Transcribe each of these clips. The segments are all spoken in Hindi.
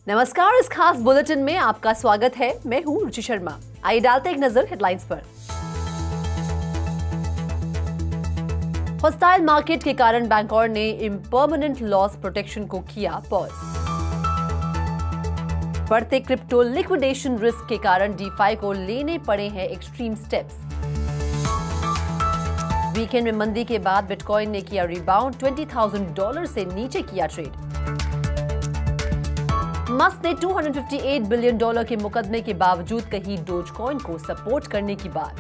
नमस्कार, इस खास बुलेटिन में आपका स्वागत है। मैं हूं रुचि शर्मा। आइए डालते एक नजर हेडलाइंस पर। हॉस्टाइल मार्केट के कारण बैंकर ने इम्परमानेंट लॉस प्रोटेक्शन को किया पॉज। बढ़ते क्रिप्टो लिक्विडेशन रिस्क के कारण डीफाई को लेने पड़े हैं एक्सट्रीम स्टेप्स। वीकेंड में मंदी के बाद बिटकॉइन ने किया रिबाउंड, $20,000 से नीचे किया ट्रेड। मस्क ने $258 बिलियन के मुकदमे के बावजूद कही डोजकॉइन को सपोर्ट करने की बात।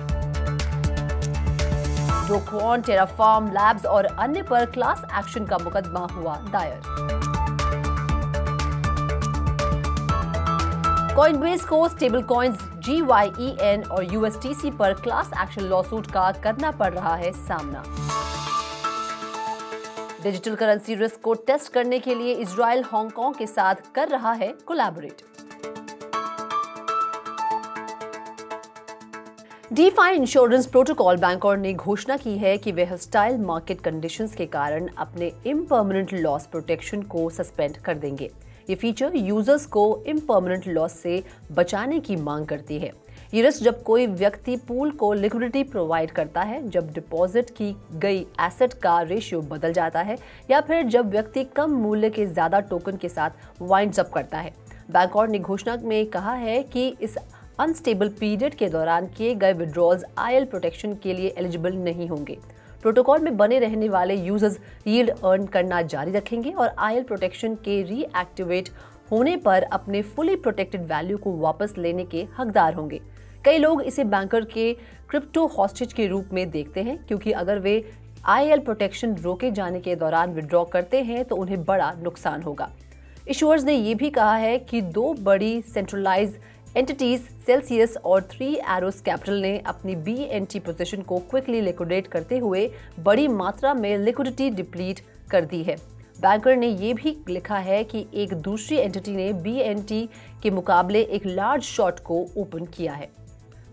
डो क्वान, टेराफॉर्म लैब्स और अन्य पर क्लास एक्शन का मुकदमा हुआ दायर। कॉइनबेस को स्टेबल कॉइन्स GYEN और USTC पर क्लास एक्शन लॉसूट का करना पड़ रहा है सामना। डिजिटल करेंसी रिस्क को टेस्ट करने के लिए इजराइल हांगकांग के साथ कर रहा है collaborate. DeFi insurance protocol banker ने घोषणा की है कि वे हॉस्टाइल मार्केट कंडीशंस के कारण अपने इम्परमानेंट लॉस प्रोटेक्शन को सस्पेंड कर देंगे। ये फीचर यूजर्स को इम्परमानेंट लॉस से बचाने की मांग करती है। ये रिस्क जब कोई व्यक्ति पूल को लिक्विडिटी प्रोवाइड करता है, जब डिपॉजिट की गई एसेट का रेशियो बदल जाता है या फिर जब व्यक्ति कम मूल्य के ज्यादा टोकन के साथ वाइंड्स अप करता है। बैंकर ने घोषणा में कहा है कि इस अनस्टेबल पीरियड के दौरान किए गए विड्रॉल्स IL प्रोटेक्शन के लिए एलिजिबल नहीं होंगे। प्रोटोकॉल में बने रहने वाले यूजर्स यील्ड अर्न करना जारी रखेंगे और IL प्रोटेक्शन के रीएक्टिवेट होने पर अपने फुली प्रोटेक्टेड वैल्यू को वापस लेने के हकदार होंगे। कई लोग इसे बैंकर के क्रिप्टो हॉस्टेज के रूप में देखते हैं, क्योंकि अगर वे IL प्रोटेक्शन रोके जाने के दौरान विड्रॉ करते हैं तो उन्हें बड़ा नुकसान होगा। इशूअर्स ने यह भी कहा है कि दो बड़ी सेंट्रलाइज एंटिटीज सेल्सियस और 3 एरोस कैपिटल ने अपनी BNT पोजीशन को क्विकली लिक्विडेट करते हुए बड़ी मात्रा में लिक्विडिटी डिप्लीट कर दी है। बैंकर ने यह भी लिखा है कि एक दूसरी एंटिटी ने BNT के मुकाबले एक लार्ज शॉर्ट को ओपन किया है।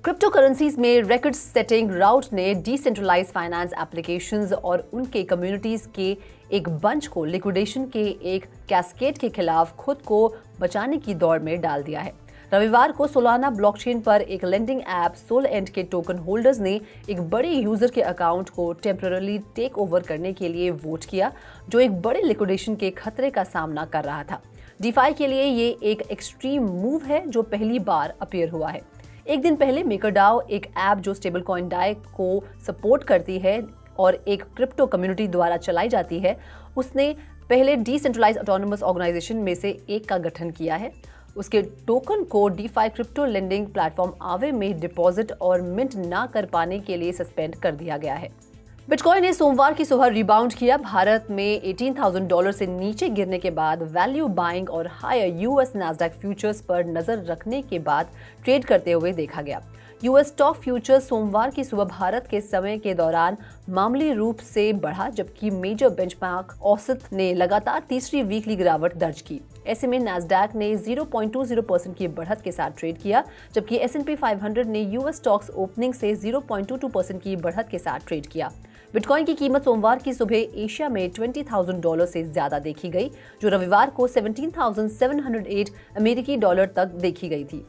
क्रिप्टो करेंसीज में रिकॉर्ड सेटिंग राउट ने डिसेंट्रलाइज फाइनेंस एप्लीकेशंस और उनके कम्युनिटीज के एक बंच को लिक्विडेशन के एक कैस्केड के खिलाफ खुद को बचाने की दौड़ में डाल दिया है। रविवार को सोलाना ब्लॉकचेन पर एक लेंडिंग ऐप सोलएंड के टोकन होल्डर्स ने एक बड़े यूजर के अकाउंट को टेम्पररी टेक ओवर करने के लिए वोट किया, जो एक बड़े लिक्विडेशन के खतरे का सामना कर रहा था। डीफाई के लिए ये एक एक्सट्रीम मूव है जो पहली बार अपीयर हुआ है। एक दिन पहले मेकरडाओ, एक ऐप जो स्टेबल कॉइन डाई को सपोर्ट करती है और एक क्रिप्टो कम्युनिटी द्वारा चलाई जाती है, उसने पहले डिसेंट्रलाइज ऑटोनोमस ऑर्गेनाइजेशन में से एक का गठन किया है। उसके टोकन को डीफाई क्रिप्टो लेंडिंग प्लेटफॉर्म आवे में डिपॉजिट और मिंट ना कर पाने के लिए सस्पेंड कर दिया गया है। बिटकॉइन ने सोमवार की सुबह रिबाउंड किया। भारत में $18,000 से नीचे गिरने के बाद वैल्यू बाइंग और हायर US नैस्डैक फ्यूचर्स पर नजर रखने के बाद ट्रेड करते हुए देखा गया। US स्टॉक फ्यूचर्स सोमवार की सुबह भारत के समय के दौरान मामूली रूप से बढ़ा, जबकि मेजर बेंचमार्क औसत ने लगातार तीसरी वीकली गिरावट दर्ज की। ऐसे में नैस्डैक ने 0.20% की बढ़त के साथ ट्रेड किया, जबकि S&P 500 ने US स्टॉक्स ओपनिंग से 0.22% की बढ़त के साथ ट्रेड किया। बिटकॉइन की कीमत सोमवार की सुबह एशिया में $20,000 से ज्यादा देखी गई, जो रविवार को 17,708 अमेरिकी डॉलर तक देखी गई थी,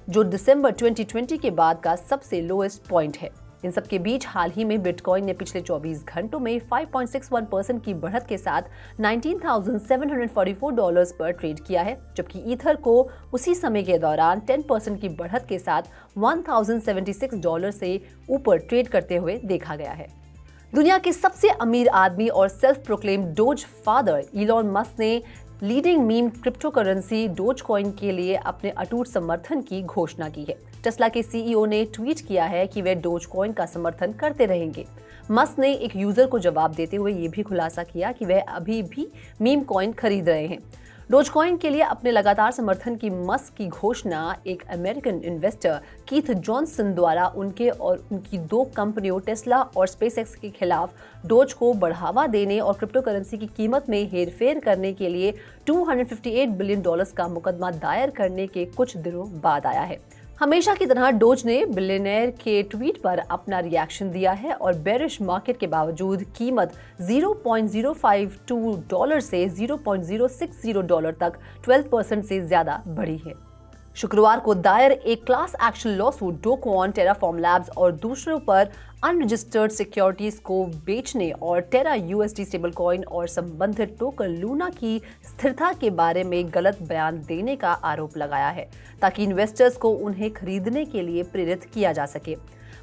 जो दिसंबर 2020 के बाद का सबसे लोएस्ट पॉइंट है। इन सब के बीच हाल ही में बिटकॉइन ने पिछले 24 घंटों में 5.61% की बढ़त के साथ $19,744 पर ट्रेड किया है, जबकि ईथर को उसी समय के दौरान 10% की बढ़त के साथ $1,076 से ऊपर ट्रेड करते हुए देखा गया है। दुनिया के सबसे अमीर आदमी और self proclaim doge father Elon Musk ने leading meme crypto currency dogecoin के लिए अपने अटूट समर्थन की घोषणा की है। टेस्ला के CEO ने ट्वीट किया है कि वे डोजकॉइन का समर्थन करते रहेंगे। मस्क ने एक यूजर को जवाब देते हुए ये भी खुलासा किया कि वह अभी भी मीम कॉइन खरीद रहे हैं। डोजकॉइन के लिए अपने लगातार समर्थन की मस्क की घोषणा एक अमेरिकन इन्वेस्टर कीथ जॉनसन द्वारा उनके और उनकी दो कंपनियों टेस्ला और स्पेसएक्स के खिलाफ डोज को बढ़ावा देने और क्रिप्टो करेंसी की कीमत में हेरफेर करने के लिए $258 बिलियन का मुकदमा दायर करने के कुछ दिनों बाद आया है। हमेशा की तरह डोज ने बिलियनेयर के ट्वीट पर अपना रिएक्शन दिया है और बेरिश मार्केट के बावजूद कीमत $0.052 से $0.060 तक 12% से ज्यादा बढ़ी है। शुक्रवार को दायर एक class action lawsuit Do Kwon, Terraform Labs और दूसरों पर अनरजिस्टर्ड सिक्योरिटीज को बेचने और टेरा यूएसडी स्टेबल कॉइन और संबंधित टोकन लूना की स्थिरता के बारे में गलत बयान देने का आरोप लगाया है ताकि इन्वेस्टर्स को उन्हें खरीदने के लिए प्रेरित किया जा सके।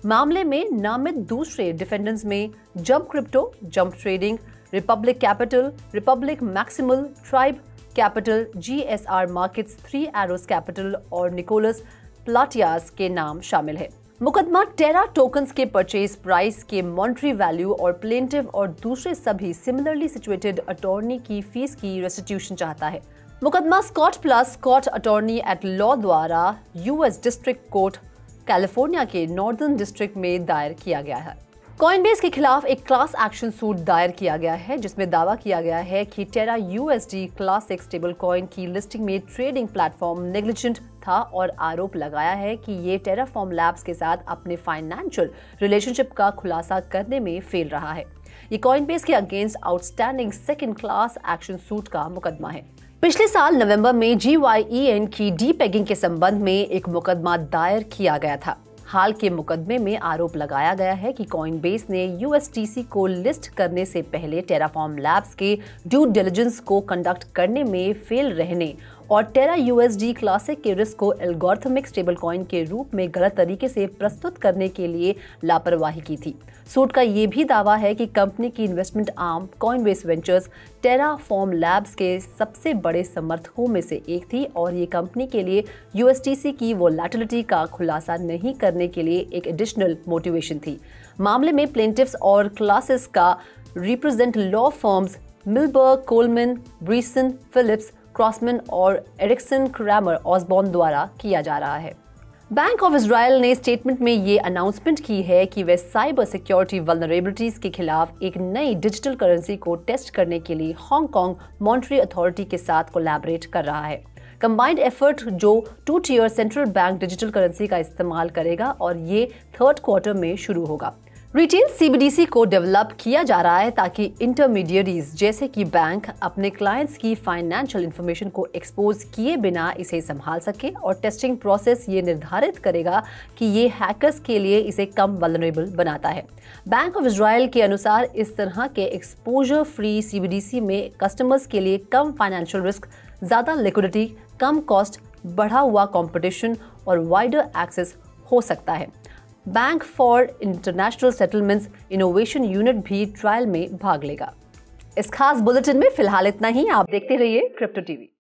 मामले में नामित दूसरे डिफेंडेंट्स में Jump Crypto, Jump Trading, Republic Capital, Republic Maximal, Tribe Capital, GSR Markets, 3 Arrows Capital और निकोलस प्लाटियास के नाम शामिल है। मुकदमा टेरा टोकन्स के परचेज प्राइस के मॉनेटरी वैल्यू और प्लेंटिव और दूसरे सभी सिमिलरली सिचुएटेड अटॉर्नी की फीस की रेस्टिट्यूशन चाहता है। मुकदमा Scott plus Scott attorney at law द्वारा US डिस्ट्रिक्ट कोर्ट कैलिफोर्निया के नॉर्दर्न डिस्ट्रिक्ट में दायर किया गया है। कॉइनबेस के खिलाफ एक क्लास एक्शन सूट दायर किया गया है जिसमें दावा किया गया है कि टेरा USD क्लास 6 स्टेबल कॉइन की लिस्टिंग में ट्रेडिंग प्लेटफॉर्म नेग्लिजेंट था और आरोप लगाया है कि ये टेराफॉर्म लैब्स के साथ अपने फाइनेंशियल रिलेशनशिप का खुलासा करने में फेल रहा है। ये कॉइनबेस के against outstanding second class action suit का मुकदमा है। पिछले साल नवंबर में GYEN की डीपेगिंग के संबंध में एक मुकदमा दायर किया गया था। हाल के मुकदमे में आरोप लगाया गया है कि कॉइनबेस ने USTC को लिस्ट करने से पहले टेराफॉर्म लैब्स के ड्यू डिलिजेंस को कंडक्ट करने में फेल रहने और टेरा USD क्लासिक के रिस्क को एल्गोरिथमिक स्टेबल कॉइन के रूप में गलत तरीके से प्रस्तुत करने के लिए लापरवाही की थी। सूट का ये भी दावा है कि कंपनी की investment arm Coinbase ventures Terraform labs के सबसे बड़े समर्थकों में से एक थी और ये कंपनी के लिए USTC की वोलेटिलिटी का खुलासा नहीं करने के लिए एक एडिशनल मोटिवेशन थी। मामले में प्लेंटिफ्स और क्लासेस का represent law firms Milberg, Coleman, Bryson, Phillips, Grossman और एरिक्सन क्रैमर ऑसबॉर्न द्वारा किया जा रहा है। बैंक ऑफ इजराइल ने स्टेटमेंट में ये अनाउंसमेंट की है कि वह साइबर सिक्योरिटी वल्नरेबिलिटीज के खिलाफ एक नई डिजिटल करेंसी को टेस्ट करने के लिए हांगकांग मॉनेटरी अथॉरिटी के साथ कोलैबोरेट कर रहा है। कंबाइंड एफर्ट जो 2-tier central bank digital currency का इस्तेमाल करेगा और ये 3rd क्वार्टर में शुरू होगा। रिटेल CBDC को डेवलप किया जा रहा है ताकि इंटरमीडियरीज जैसे कि बैंक अपने क्लाइंट्स की फाइनेंशियल इंफॉर्मेशन को एक्सपोज किए बिना इसे संभाल सके और टेस्टिंग प्रोसेस ये निर्धारित करेगा कि ये हैकर्स के लिए इसे कम वल्नरेबल बनाता है। बैंक ऑफ इजराइल के अनुसार इस तरह के एक्सपोजर फ्री CBDC में कस्टमर्स के लिए कम फाइनेंशियल रिस्क, ज्यादा लिक्विडिटी, कम कॉस्ट, बढ़ा हुआ कंपटीशन और वाइडर एक्सेस हो सकता है। Bank for international settlements innovation unit भी ट्रायल में भाग लेगा। इस खास बुलेटिन में फिलहाल इतना ही। आप देखते रहिए क्रिप्टो टीवी।